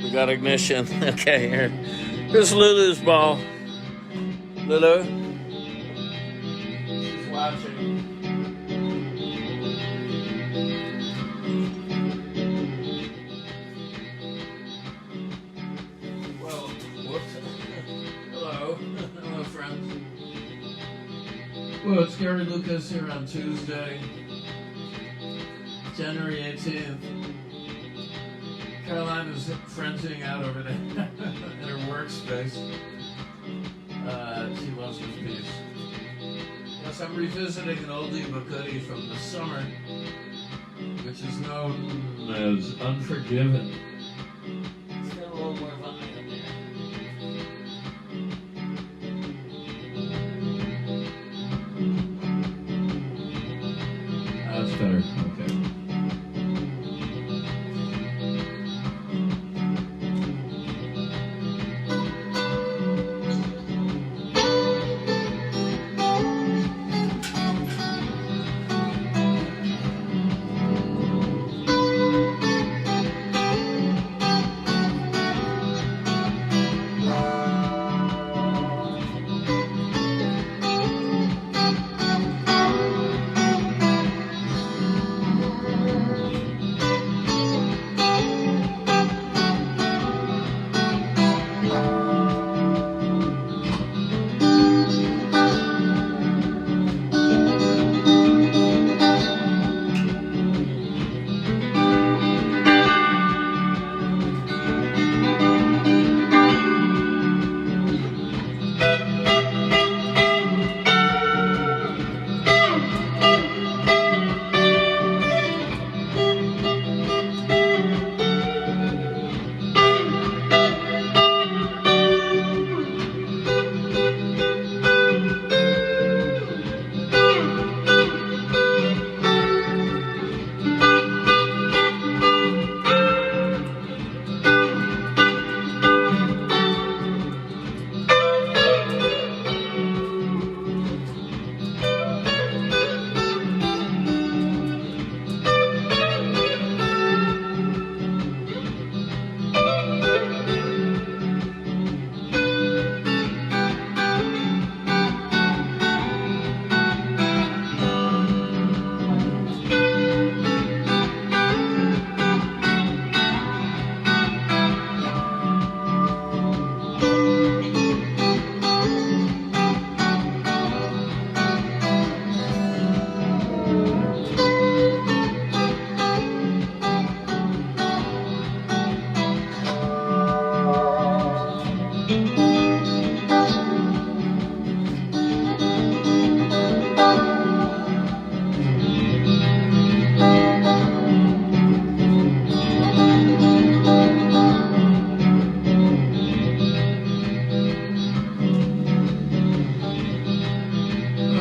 We got ignition. Okay, here. Here's Lulu's ball. Lulu. She's watching. Well, whoops. Hello. Hello, friends. Well, it's Gary Lucas here on Tuesday, January 18th. Caroline is frenzying out over there in her workspace. She loves this piece. Yes, I'm revisiting an oldie but goodie from the summer, which is known as Unforgiven. It's got a little more vibe in there. That's better. Okay.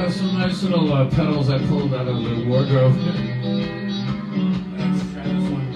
Some nice little pedals I pulled out of the wardrobe here. Let's try this one.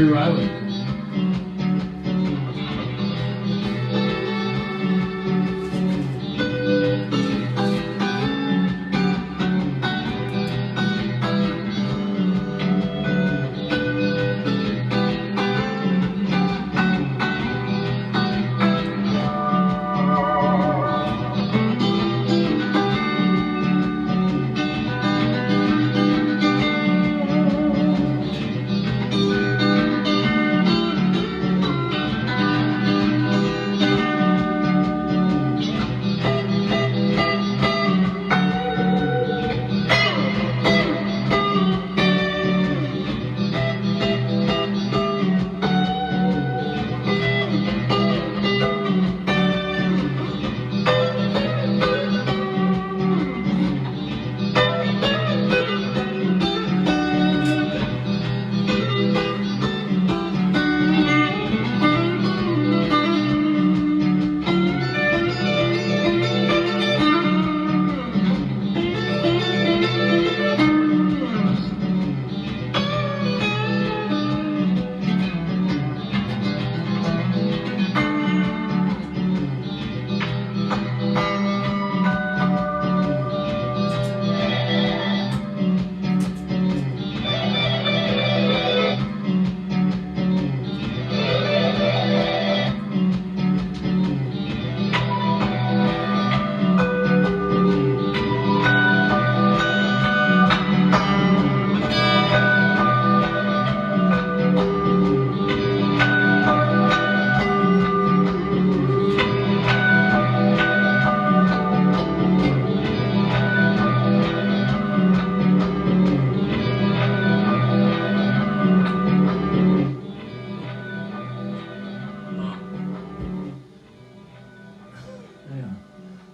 Terry Riley.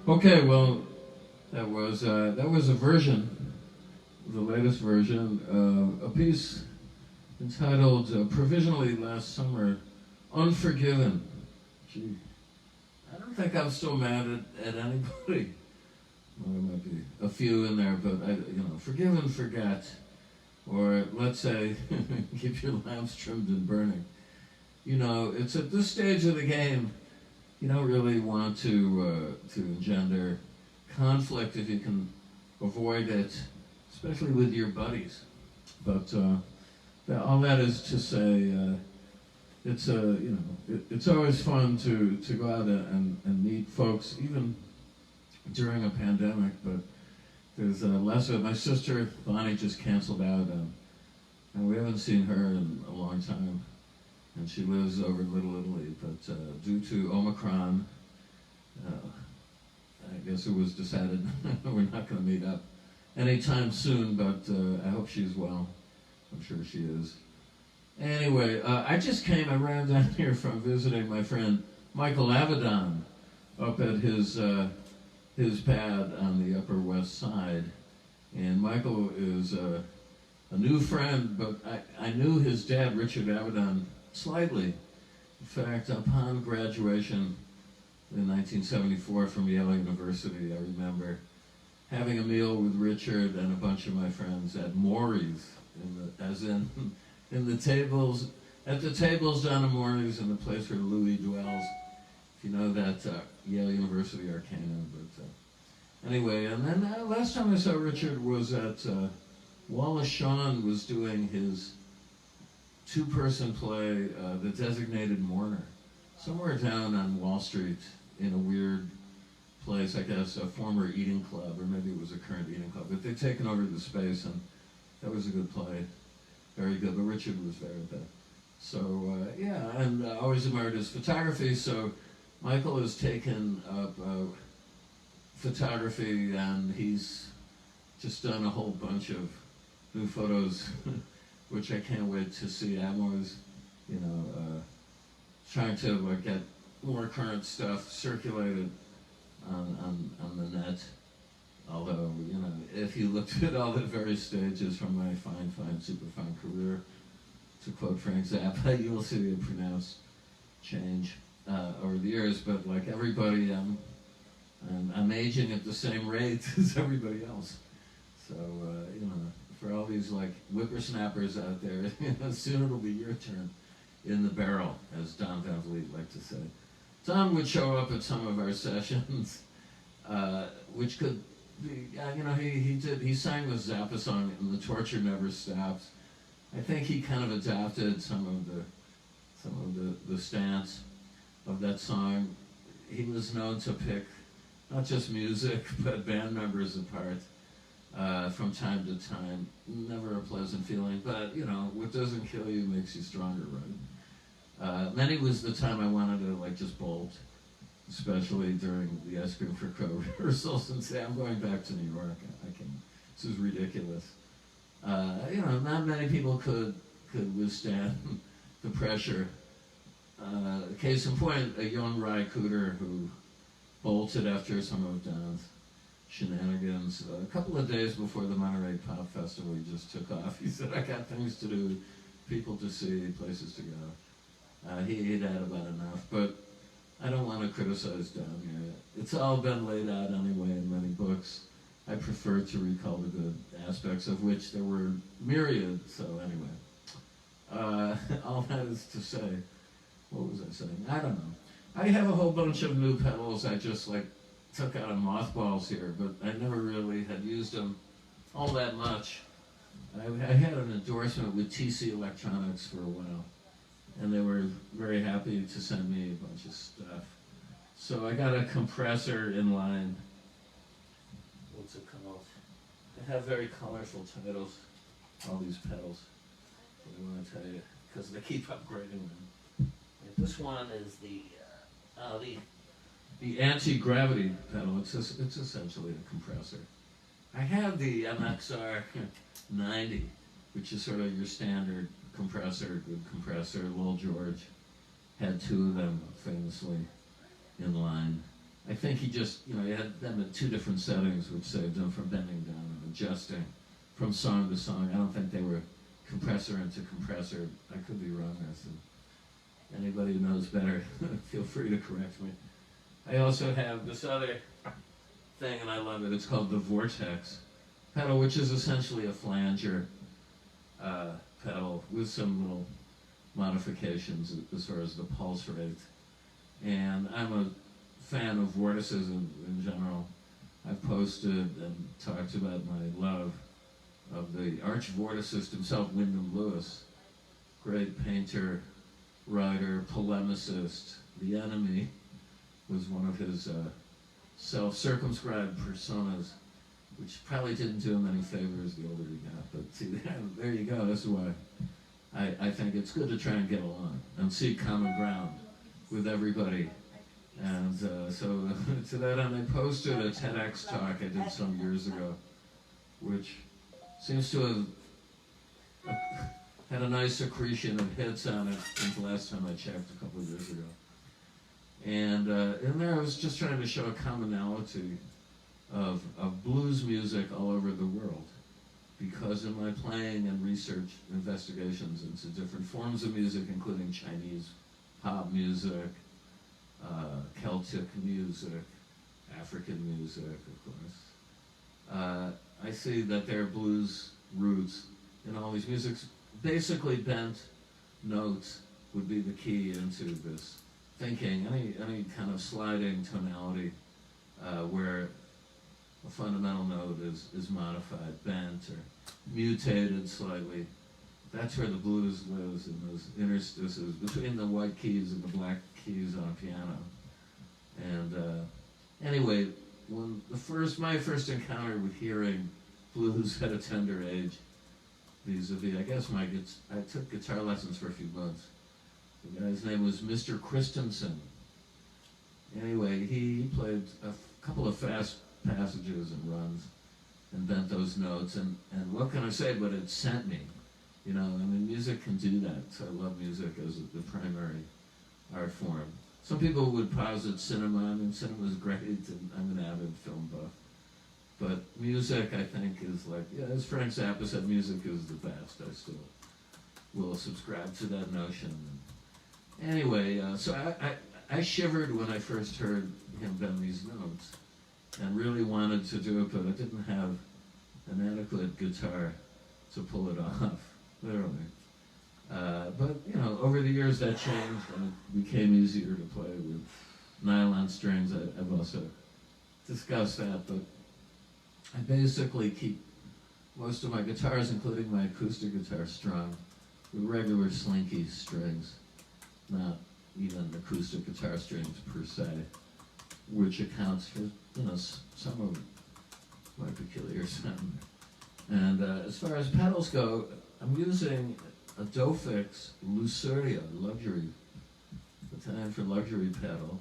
Okay, well, that was a version, the latest version, a piece entitled provisionally last summer, "Unforgiven." Gee, I don't think I'm still mad at anybody. Well, there might be a few in there, but forgive and forget, or let's say, keep your lamps trimmed and burning. It's at this stage of the game. You don't really want to engender conflict if you can avoid it, especially with your buddies. But all that is to say, it's always fun to go out and meet folks, even during a pandemic. But there's less of it. My sister Bonnie just canceled out, and we haven't seen her in a long time. And she lives over in Little Italy, but due to Omicron, I guess it was decided we're not going to meet up anytime soon, but I hope she's well. I'm sure she is. Anyway, I ran down here from visiting my friend Michael Avedon up at his pad on the Upper West Side. And Michael is a new friend, but I knew his dad, Richard Avedon, slightly. In fact, upon graduation in 1974 from Yale University, I remember having a meal with Richard and a bunch of my friends at Maury's, in the tables, at the tables down at Maury's, in the place where Louis dwells. If you know that Yale University Arcana. But anyway, and then last time I saw Richard was at Wallace Shawn was doing his two-person play, The Designated Mourner, somewhere down on Wall Street in a weird place, I guess, a former eating club, or maybe it was a current eating club, but they'd taken over the space, and that was a good play, very good, but Richard was there at that. So, and I always admired his photography, so Michael has taken up photography, and he's just done a whole bunch of new photos, which I can't wait to see. I'm always, trying to get more current stuff circulated on the net. Although, if you looked at all the various stages from my fine, super fine career, to quote Frank Zappa, you will see a pronounced change over the years. But like everybody, I'm aging at the same rate as everybody else. So, for all these like whippersnappers out there, soon it'll be your turn in the barrel, as Don Van Vliet liked to say. Don would show up at some of our sessions, which could be, he sang the Zappa song, and the torture never stops. I think he kind of adopted some of the stance of that song. He was known to pick not just music, but band members apart from time to time. Never a pleasant feeling, but what doesn't kill you makes you stronger, right? Many was the time I wanted to like just bolt, especially during the Ice Cream for Crow rehearsals, and say, I'm going back to New York. This is ridiculous. Not many people could withstand the pressure. Case in point, a young Ry Cooder who bolted after some of Don's shenanigans. A couple of days before the Monterey Pop Festival, he just took off. He said, I got things to do, people to see, places to go. He'd had about enough, but I don't want to criticize Don here. It's all been laid out anyway in many books. I prefer to recall the good aspects, of which there were myriad, so anyway. All that is to say, what was I saying? I don't know. I have a whole bunch of new pedals I just took out of mothballs here, but I never really had used them all that much. I had an endorsement with TC Electronics for a while, and they were very happy to send me a bunch of stuff. So I got a compressor in line. What's it called? They have very colorful titles, all these pedals. What do I want to tell you? Because they keep upgrading them. This one is the anti-gravity pedal. It's essentially a compressor. I have the MXR 90, which is sort of your standard compressor, good compressor. Lil George had two of them famously in line. I think he just, he had them in two different settings, which saved him from bending down and adjusting from song to song. I don't think they were compressor into compressor. I could be wrong there, so anybody who knows better, feel free to correct me. I also have this other thing, and I love it. It's called the Vortex pedal, which is essentially a flanger pedal with some little modifications as far as the pulse rate. And I'm a fan of vortices in general. I've posted and talked about my love of the arch-vorticist himself, Wyndham Lewis, great painter, writer, polemicist. The Enemy was one of his self-circumscribed personas, which probably didn't do him any favors the older he got. But see, there you go. This is why I think it's good to try and get along and seek common ground with everybody. And so to that end, I posted a TEDx talk I did some years ago, which seems to have had a nice accretion of hits on it since the last time I checked a couple of years ago. And in there I was just trying to show a commonality of blues music all over the world. Because in my playing and research investigations into different forms of music, including Chinese pop music, Celtic music, African music, of course, I see that there are blues roots in all these musics. Basically, bent notes would be the key into this thinking. Any kind of sliding tonality where a fundamental note is modified, bent, or mutated slightly. That's where the blues lives, in those interstices between the white keys and the black keys on a piano. And anyway, when my first encounter with hearing blues at a tender age, vis-a-vis, I guess I took guitar lessons for a few months. The guy's name was Mr. Christensen. Anyway, he played a couple of fast passages and runs and bent those notes, and what can I say, but it sent me. Music can do that, so I love music as the primary art form. Some people would posit cinema. Cinema's great, and I'm an avid film buff. But music, I think, is as Frank Zappa said, music is the best. I still will subscribe to that notion. Anyway, so I shivered when I first heard him bend these notes and really wanted to do it, but I didn't have an adequate guitar to pull it off, literally. But, over the years that changed and it became easier to play with nylon strings. I've also discussed that, but I basically keep most of my guitars, including my acoustic guitar, strung with regular slinky strings, not even acoustic guitar strings per se, which accounts for, some of my peculiar sound. And as far as pedals go, I'm using a Dofix Luceria luxury, the time for luxury pedal.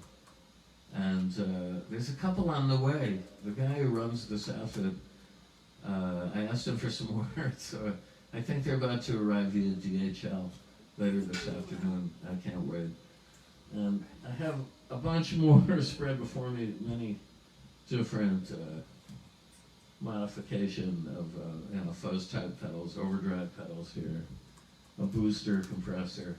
And there's a couple on the way. The guy who runs this outfit, I asked him for some more, so I think they're about to arrive via DHL later this afternoon. I can't wait. And I have a bunch more spread before me, many different modification of fuzz type pedals, overdrive pedals here, a booster compressor.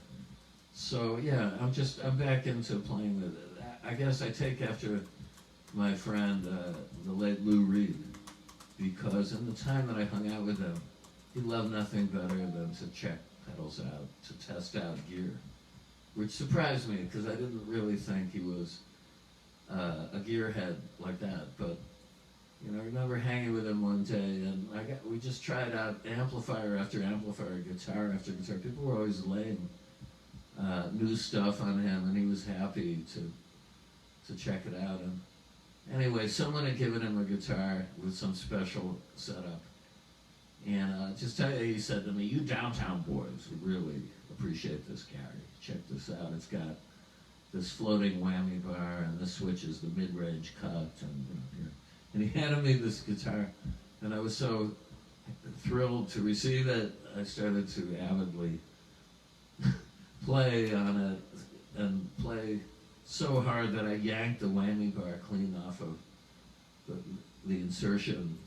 So yeah, I'm back into playing with it. I guess I take after my friend, the late Lou Reed, because in the time that I hung out with him, he loved nothing better than to check pedals out, to test out gear, which surprised me because I didn't really think he was a gearhead like that. But I remember hanging with him one day, and we just tried out amplifier after amplifier, guitar after guitar. People were always laying new stuff on him, and he was happy to check it out. And anyway, someone had given him a guitar with some special setup. And just tell you, he said to me, "You downtown boys would really appreciate this, Gary. Check this out. It's got this floating whammy bar, and this switch is the mid-range cut." And he handed me this guitar, and I was so thrilled to receive it, I started to avidly play on it, and play so hard that I yanked the whammy bar clean off of the insertion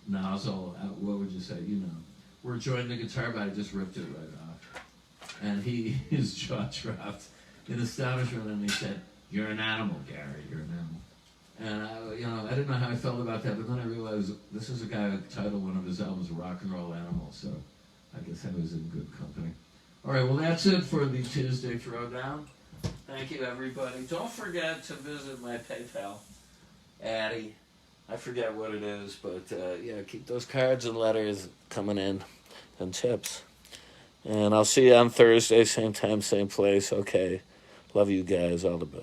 nozzle. What would you say? We're enjoying the guitar, but I just ripped it right off. And his jaw dropped in astonishment, and he said, "You're an animal, Gary. You're an animal." And I didn't know how I felt about that, but then I realized this is a guy who titled one of his albums "Rock and Roll Animal," so I guess I was in good company. All right, well, that's it for the Tuesday Throwdown. Thank you, everybody. Don't forget to visit my PayPal, Addy. I forget what it is, but keep those cards and letters coming in, and tips. And I'll see you on Thursday, same time, same place. Okay, love you guys. All the best.